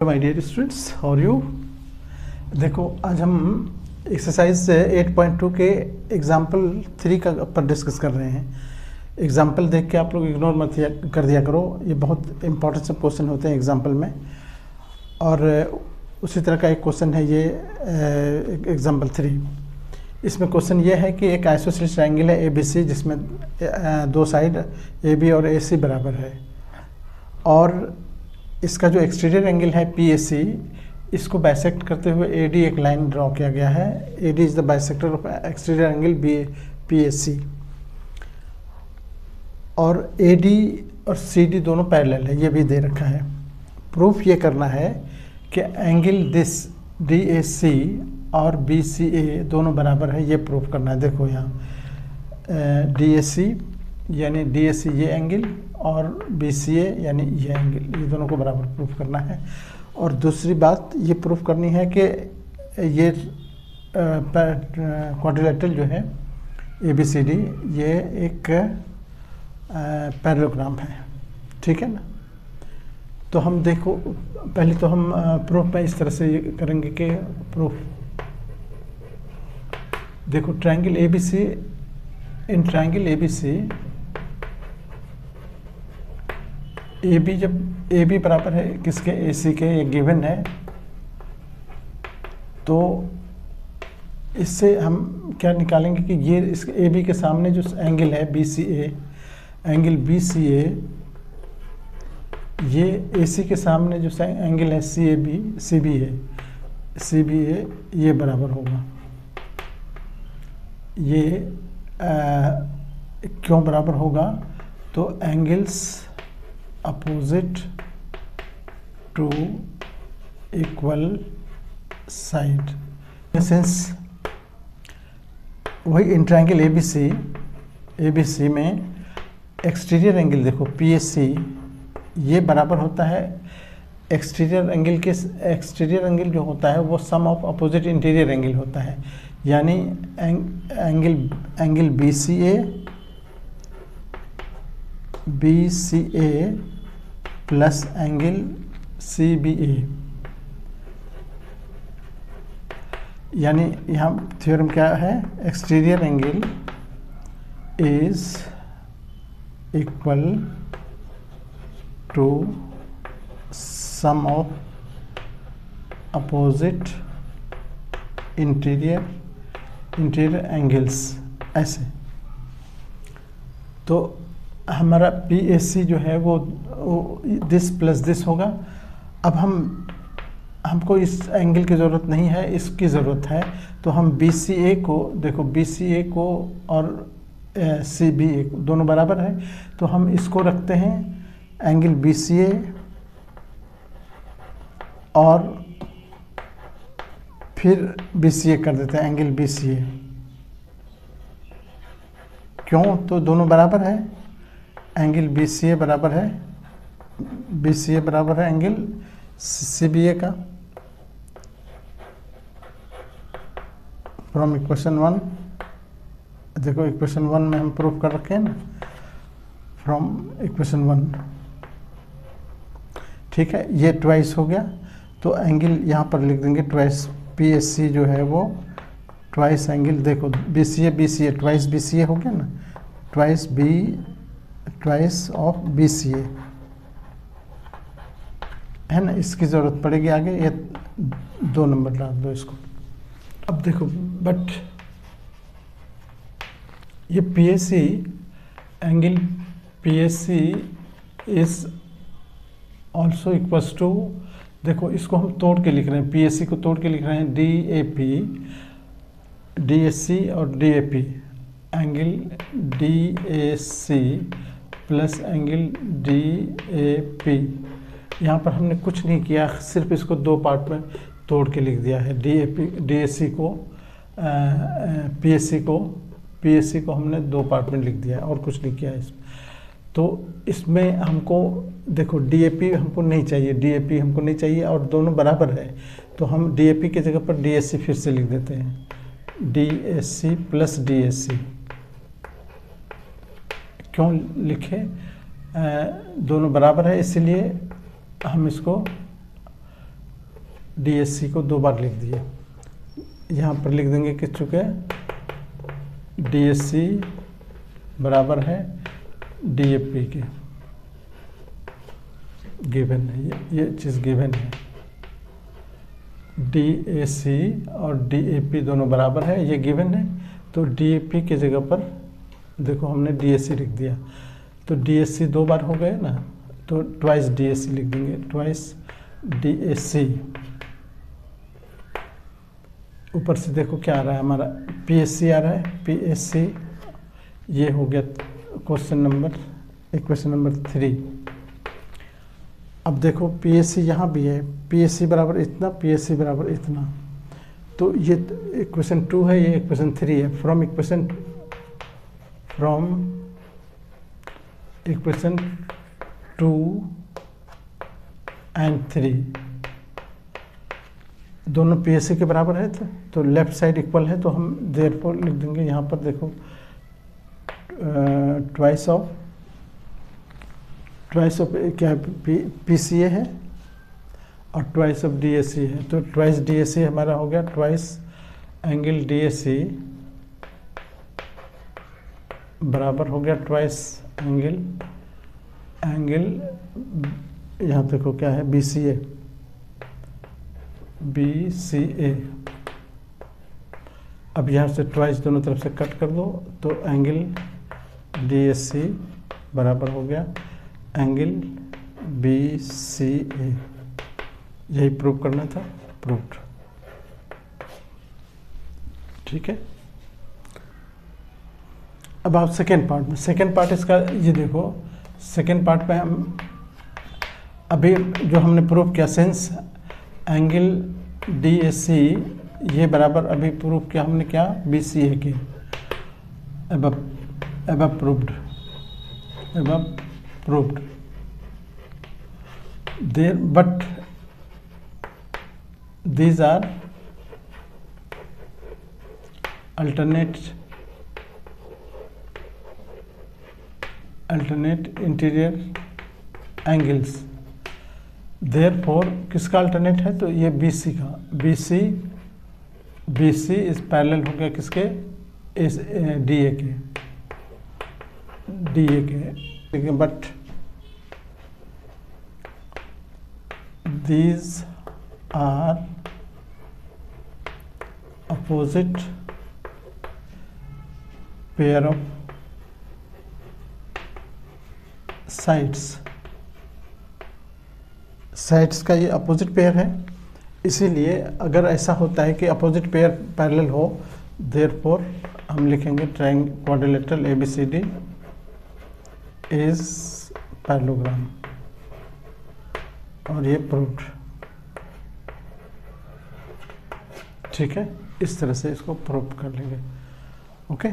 My dear students, how are you. देखो, आज हम एक्सरसाइज 8.2 के एग्जाम्पल 3 का पर डिस्कस कर रहे हैं। एग्जाम्पल देख के आप लोग इग्नोर मत कर दिया करो, ये बहुत इंपॉर्टेंट सब क्वेश्चन होते हैं एग्जाम्पल में। और उसी तरह का एक क्वेश्चन है ये एग्जाम्पल 3। इसमें क्वेश्चन ये है कि एक आइसोसेलेस ट्रायंगल है ABC, जिसमें दो साइड AB और AC बराबर है, और इसका जो एक्सटीरियर एंगल है PAC, इसको बाइसेक्ट करते हुए AD एक लाइन ड्रॉ किया गया है। AD is the bisector of exterior angle PAC, और AD और CD दोनों पैरेलल है, ये भी दे रखा है। प्रूफ ये करना है कि एंगल दिस DAC और BCA दोनों बराबर है, ये प्रूफ करना है। देखो यहाँ DAC यानी DAC ये एंगल और BCA यानी ये एंगल, ये दोनों को बराबर प्रूफ करना है। और दूसरी बात ये प्रूफ करनी है कि ये क्वाड्रिलेटरल जो है ABCD ये एक पैरेललोग्राम है, ठीक है ना। तो हम देखो, पहले तो हम प्रूफ में इस तरह से करेंगे कि प्रूफ देखो, ट्रायंगल ABC, इन ट्रायंगल ABC AB जब AB बराबर है किसके, AC के, ये गिवन है, तो इससे हम क्या निकालेंगे कि ये इसके AB के सामने जो एंगल है BCA, एंगल BCA, ये AC के सामने जो एंगल है CBA ये बराबर होगा। ये क्यों बराबर होगा, तो angles opposite to equal side, sense वही इन ट्रायंगल ABC में एक्सटीरियर एंगल देखो PAC ये बराबर होता है एक्सटीरियर एंगल के, एक्सटीरियर एंगल जो होता है वो sum of opposite interior angle होता है, यानी angle BCA plus angle CBA, यानी यहाँ थ्योरम क्या है, exterior angle is equal to sum of opposite interior angles, ऐसे। तो हमारा PAC जो है वो दिस प्लस दिस होगा। अब हमको इस एंगल की ज़रूरत नहीं है, इसकी ज़रूरत है, तो हम BCA को देखो, BCA को और CBA दोनों बराबर है, तो हम इसको रखते हैं एंगल BCA और फिर BCA कर देते हैं एंगल BCA। क्यों, तो दोनों बराबर है, एंगल BCA बराबर है एंगल CBA का। फ्रॉम इक्वेशन 1 देखो, इक्वेशन 1 में हम प्रूफ कर रखे हैं ना, फ्रॉम इक्वेशन 1, ठीक है। ये ट्वाइस हो गया, तो एंगल यहाँ पर लिख देंगे ट्वाइस, PAC जो है वो ट्वाइस एंगल, देखो BCA ट्वाइस BCA हो गया ना, ट्वाइस ऑफ BCA है ना। इसकी ज़रूरत पड़ेगी आगे, ये 2 नंबर डाल दो इसको। अब देखो, बट ये PAC angle PAC is also equals to, देखो इसको हम तोड़ के लिख रहे हैं, PAC को तोड़ के लिख रहे हैं DAC और DAP, angle DAC plus angle DAP। यहाँ पर हमने कुछ नहीं किया, सिर्फ इसको 2 पार्ट में तोड़ के लिख दिया है। DAC को PAC को हमने 2 पार्ट में लिख दिया है, और कुछ नहीं किया है इसमें। तो इसमें हमको देखो DAP हमको नहीं चाहिए, और दोनों बराबर है, तो हम DAP की जगह पर DAC फिर से लिख देते हैं, DAC प्लस DAC। क्यों लिखे, दोनों बराबर है, इसलिए हम इसको DSC को 2 बार लिख दिए। यहाँ पर लिख देंगे किस चुके DSC बराबर है DAP के, गिवन है, ये चीज़ गिवन है। DAC और DAP दोनों बराबर है, ये गिवन है। तो DAP की जगह पर देखो हमने DAC लिख दिया, तो DAC 2 बार हो गए ना, तो ट्वाइस DAC लिख देंगे, ट्वाइस DAC। ऊपर से देखो क्या आ रहा है हमारा, PSC आ रहा है, PSC। ये हो गया क्वेश्चन नंबर 3। अब देखो PSC यहाँ भी है, PSC बराबर इतना, PSC बराबर इतना। तो ये इक्वेशन 2 है, ये इक्वेशन 3 है। फ्रॉम इक्वेशन 2 एंड 3 दोनों PSC के बराबर है, तो लेफ्ट साइड इक्वल है, तो हम देयरफॉर लिख देंगे यहाँ पर देखो ट्वाइस ऑफ क्या PCA है और ट्वाइस ऑफ DAC है। तो ट्वाइस DAC हमारा हो गया, ट्वाइस एंगल DAC बराबर हो गया ट्वाइस एंगल यहाँ देखो क्या है, BCA। अब यहाँ से ट्वाइस दोनों तरफ से कट कर दो, तो एंगल DSC बराबर हो गया एंगल BCA। यही प्रूव करना था, प्रूव्ड। ठीक है। अब आप सेकेंड पार्ट इसका ये देखो, सेकेंड पार्ट में हम अभी जो हमने प्रूव किया, सिंस एंगल DAC ये बराबर अभी प्रूव किया हमने क्या, BCA के, above proved there, but these are alternate interior angles. Therefore किसका अल्टरनेट है, तो ये BC का, BC इस पैरेलल हो गया किसके, इस DA के, but these are opposite pair of sides का ये अपोजिट पेयर है। इसीलिए अगर ऐसा होता है कि अपोजिट पेयर पैरेलल हो, देयरफॉर हम लिखेंगे क्वाड्रिलेटरल ABCD इज पैरेललोग्राम, और ये प्रूव्ड। ठीक है, इस तरह से इसको प्रूव कर लेंगे। ओके।